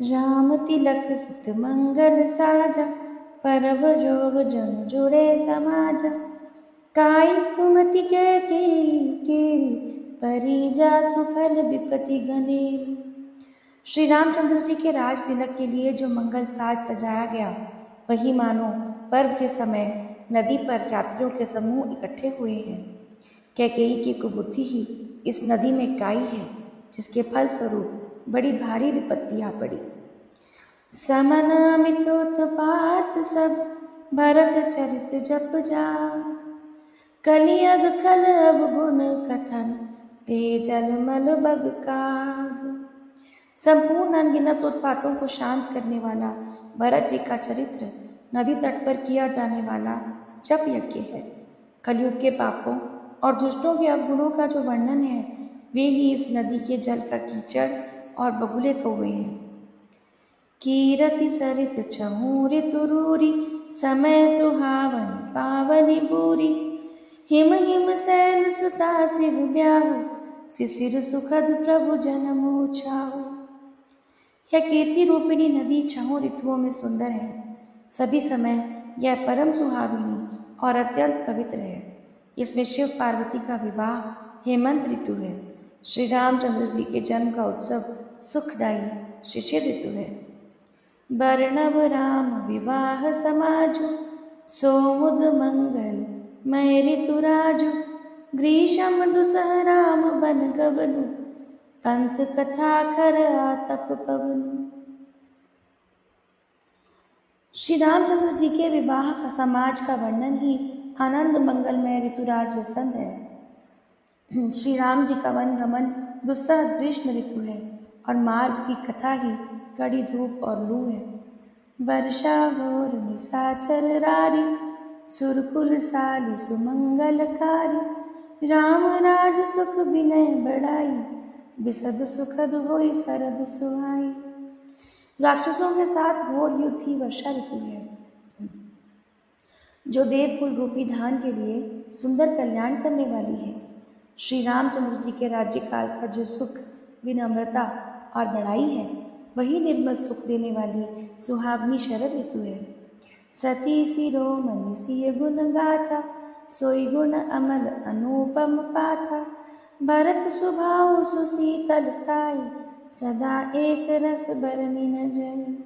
राम तिलक हित मंगल साजा, परब जोग जन जुड़े समाजा। काई कुमति के केरी, परिजा सुफल विपति घनेरी। श्री रामचंद्र जी के राज तिलक के लिए जो मंगल साज सजाया गया, वही मानो पर्व के समय नदी पर यात्रियों के समूह इकट्ठे हुए हैं। कैकेयी की कुबुद्धि ही इस नदी में काई है, जिसके फलस्वरूप बड़ी भारी विपत्ति आ पड़ी। समन अमित उत्पात सब, भरत चरित जप जाग। कलियग खल अवगुण कथन, ते जलमल बग काग। संपूर्ण अनगिनत उत्पातों को शांत करने वाला भरत जी का चरित्र नदी तट पर किया जाने वाला जप यज्ञ है। कलयुग के पापों और दुष्टों के अवगुणों का जो वर्णन है, वे ही इस नदी के जल का कीचड़ और बगुले कौवे हैं। कीरति सरित चहु ऋतु रूरी, समय सुहावन पावनि पूरी। हिम हिम सैन सुता शिव ब्याहु, शिशिर सुखद प्रभु जनमु छाहु। यह कीर्ति रूपिणी नदी छहों ऋतुओं में सुंदर है। सभी समय यह परम सुहाविनी और अत्यंत पवित्र है। इसमें शिव पार्वती का विवाह हेमंत ऋतु है। श्री रामचंद्र जी के जन्म का उत्सव सुखदायी शिशिर ऋतु है। वर्णव राम विवाह समाजु, सोमुद मंगल मय ऋतु राजु। ग्रीष्म दुसह राम बन गवनु, पंथ कथा खर आतप पवनु। श्री रामचंद्र जी के विवाह का समाज का वर्णन ही आनंद मंगलमय ऋतुराज वसंत है। श्री राम जी का वन गमन दुस्सह ग्रीष्म ऋतु है और मार्ग की कथा ही कड़ी धूप और लू है। वर्षा घोर निशाचर रारी, सुरकुल साली सुमंगलकारी। राम राज सुख विनय बढ़ाई, विशद सुखद होई सरद सुहाई। राक्षसों के साथ घोर युद्ध ही वर्षा ऋतु है, जो देवकुल रूपी धान के लिए सुंदर कल्याण करने वाली है। श्री रामचंद्र जी के राज्यकाल का जो सुख, विनम्रता और बड़ाई है, वही निर्मल सुख देने वाली सुहावनी शरद ऋतु है। सती शिरोमणि सिय गुण गाथा, सोई गुण अमल अनुपम पाथा। भरत सुभाव सुशीतलताई, सदा एक रस बरनी न जाई।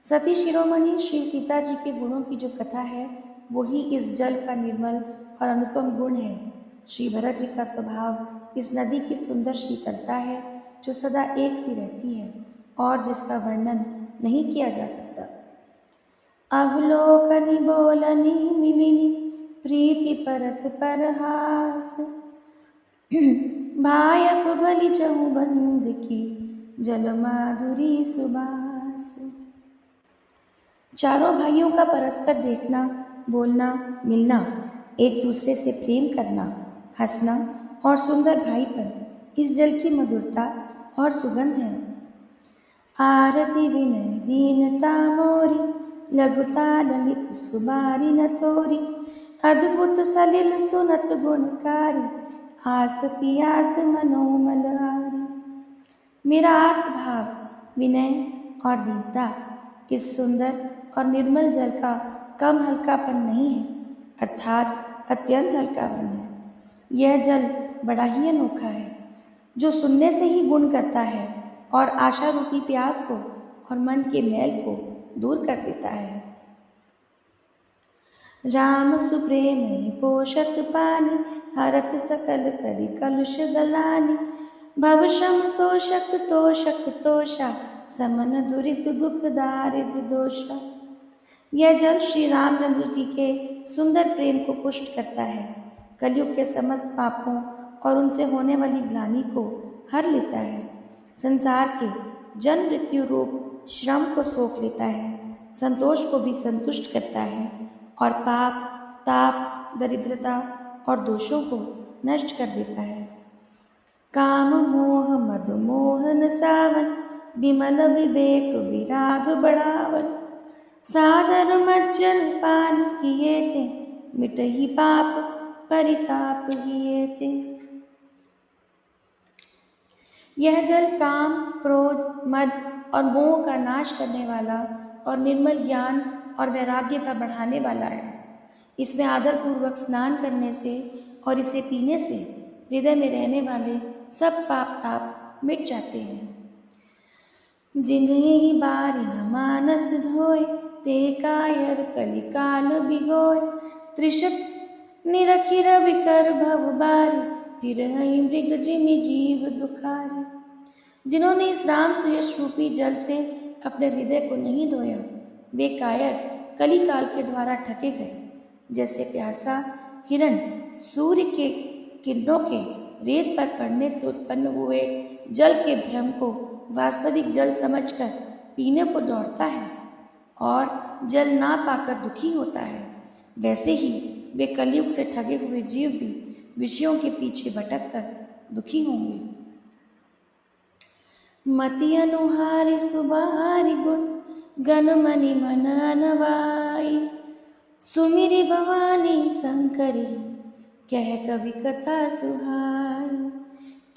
सती शिरोमणि श्री सीता जी के गुणों की जो कथा है, वही इस जल का निर्मल और अनुपम गुण है। श्री भरत जी का स्वभाव इस नदी की सुंदर शीतलता है, जो सदा एक सी रहती है और जिसका वर्णन नहीं किया जा सकता। अवलोकनि बोलनि मिलिनि, प्रीति परस परहास। भायप भली चहु बंद की, जल माधुरी सुबास। चारों भाइयों का परस्पर देखना, बोलना, मिलना, एक दूसरे से प्रेम करना, हंसना और सुंदर भाईपन, इस जल की मधुरता और सुगंध है। आरती विनय दीनता मोरी, लघुता ललित सुबारी न थोरी। अद्भुत सलिल सुनत गुणकारी, आस पियास मनोमल हारी। मेरा आर्त भाव, विनय और दीनता इस सुंदर और निर्मल जल का कम हल्कापन नहीं है, अर्थात अत्यंत हल्कापन है। यह जल बड़ा ही अनोखा है, जो सुनने से ही गुण करता है और आशा रूपी प्यास को और मन के मैल को दूर कर देता है। राम सुप्रेम पोषक पानी, हरत सकल कलि कलुष दलानी। भव श्रम शोषक तोषक तोषा, समन दुरित दुख दारिद्र दोषा। यह जल श्री रामचंद्र जी के सुंदर प्रेम को पुष्ट करता है, कलयुग के समस्त पापों और उनसे होने वाली ग्लानि को हर लेता है, संसार के जन्म मृत्यु रूप श्रम को सोख लेता है, संतोष को भी संतुष्ट करता है और पाप, ताप, दरिद्रता और दोषों को नष्ट कर देता है। काम मोह मद मोहन सावन, विमल विवेक विराग बढ़ावन। सादर मज्जन पान किए थे, मिटही पाप परिताप किए थे। यह जल काम, क्रोध, मद और मोह का नाश करने वाला और निर्मल ज्ञान और वैराग्य का बढ़ाने वाला है। इसमें आदरपूर्वक स्नान करने से और इसे पीने से हृदय में रहने वाले सब पाप ताप मिट जाते हैं। जिन्हें बारी न मानस धोए, ते कायर कलिकाल भिगोए। त्रिशत निरखी रवि कर भव बारी, फिर हई मृग जिमि जीव दुखारी। जिन्होंने इस राम सुयश रूपी जल से अपने हृदय को नहीं धोया, वे कायर कलिकाल के द्वारा ठगे गए। जैसे प्यासा हिरण सूर्य के किरणों के रेत पर पड़ने से उत्पन्न हुए जल के भ्रम को वास्तविक जल समझकर पीने को दौड़ता है और जल ना पाकर दुखी होता है, वैसे ही वे कलयुग से ठगे हुए जीव भी विषयों के पीछे भटक कर दुखी होंगे। मति अनुहारी सुबारी गुण, गण मनि मन अनवाई। सुमिरी भवानी शंकरी, कह कवि कथा सुहाई।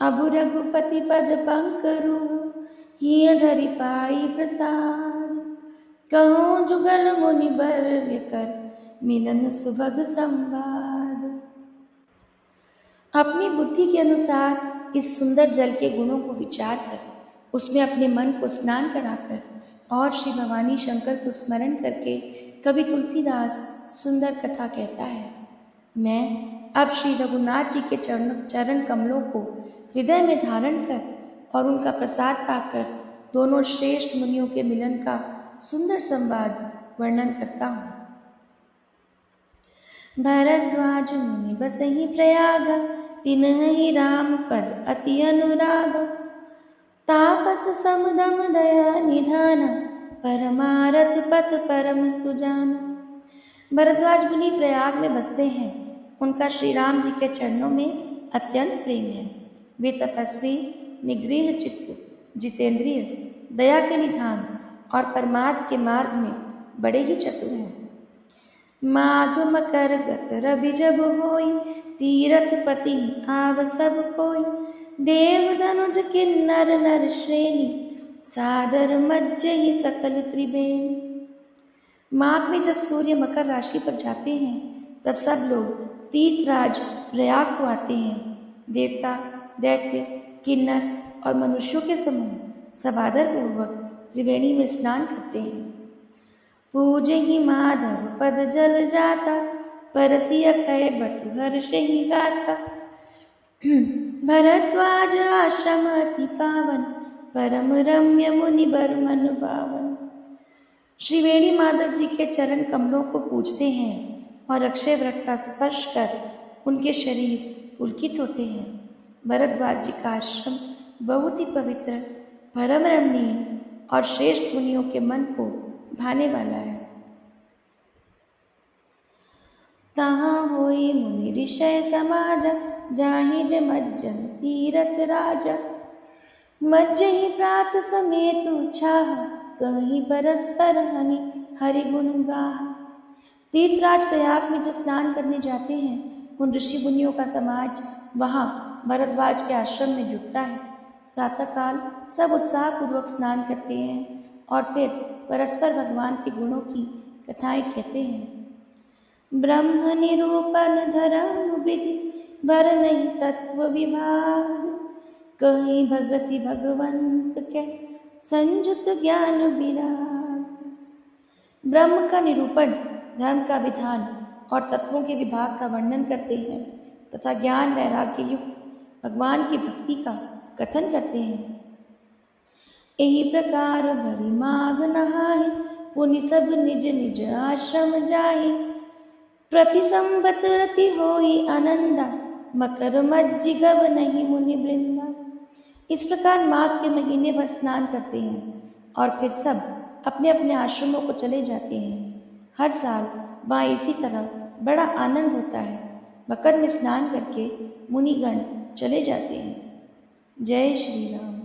अबु रघुपति पद पंकरु, हिय धरि पाई प्रसाद। कहूँ जुगल मुनि बर्य कर, मिलन सुभग संवाद। अपनी बुद्धि के अनुसार इस सुंदर जल के गुणों को विचार कर उसमें अपने मन को स्नान कराकर और श्री भवानी शंकर को स्मरण करके कवि तुलसीदास सुंदर कथा कहता है। मैं अब श्री रघुनाथ जी के चरण कमलों को हृदय में धारण कर और उनका प्रसाद पाकर दोनों श्रेष्ठ मुनियों के मिलन का सुंदर संवाद वर्णन करता हूँ। भरद्वाज मुनि बसहि प्रयाग, तिन्हि राम पद अति अनुराग। तापस समदम दया निधान, परमारथ पथ परम सुजान। भरद्वाज मुनि प्रयाग में बसते हैं। उनका श्री राम जी के चरणों में अत्यंत प्रेम है। वे तपस्वी, निगृह चित्त, जितेंद्रिय, दया के निधान और परमार्थ के मार्ग में बड़े ही चतुर हैं। माघ मकर गत रवि जब होई, तीरथ पति आव सब कोई। देव धनुज किन्नर नर श्रेणी, सादर मज्जहि सकल त्रिवेणी। माघ में जब सूर्य मकर राशि पर जाते हैं तब सब लोग तीर्थराज प्रयाग को आते हैं। देवता, दैत्य, किन्नर और मनुष्यों के समूह सब आदर पूर्वक त्रिवेणी में स्नान करते हैं। पूजे ही माधव पद जल जाता, परसी अखय बटु हर्षहि गाता। भरद्वाज आश्रम अति पावन, परम रम्य मुनि बर मन पावन। श्रीवेणी माधव जी के चरण कमलों को पूजते हैं और अक्षय वृक्ष का स्पर्श कर उनके शरीर पुलकित होते हैं। भरद्वाज जी का आश्रम बहुत ही पवित्र, परम रमणीय और श्रेष्ठ मुनियों के मन को भाने वाला है। तहाँ होई मुनि ऋषय समाजा, जाहि ज मज्जन तीरथ राजा। मज्जहि प्रात समेत छाह, कहीं परस्पर हनि हरि गुण गाह। तीर्थराज प्रयाग में जो स्नान करने जाते हैं उन ऋषि मुनियों का समाज वहाँ भरद्वाज के आश्रम में जुटता है। प्रातःकाल सब उत्साहपूर्वक स्नान करते हैं और फिर परस्पर भगवान के गुणों की कथाएं कहते हैं। ब्रह्म निरूपण धर्म विधि, वरनहि तत्व विभाग। कहीं भगति भगवंत के, संयुत ज्ञान विराग। ब्रह्म का निरूपण, धर्म का विधान और तत्वों के विभाग का वर्णन करते हैं तथा ज्ञान वैराग्य युक्त भगवान की भक्ति का कथन करते हैं। यही प्रकार भरी माघ नहाए, पुनि सब निज निज आश्रम जाए। प्रति संवत अति होई आनंदा, मकर मज्जि गव नहीं मुनि वृंदा। इस प्रकार माघ के महीने भर स्नान करते हैं और फिर सब अपने अपने आश्रमों को चले जाते हैं। हर साल वहाँ इसी तरह बड़ा आनंद होता है। मकर में स्नान करके मुनिगण चले जाते हैं। जय श्री राम।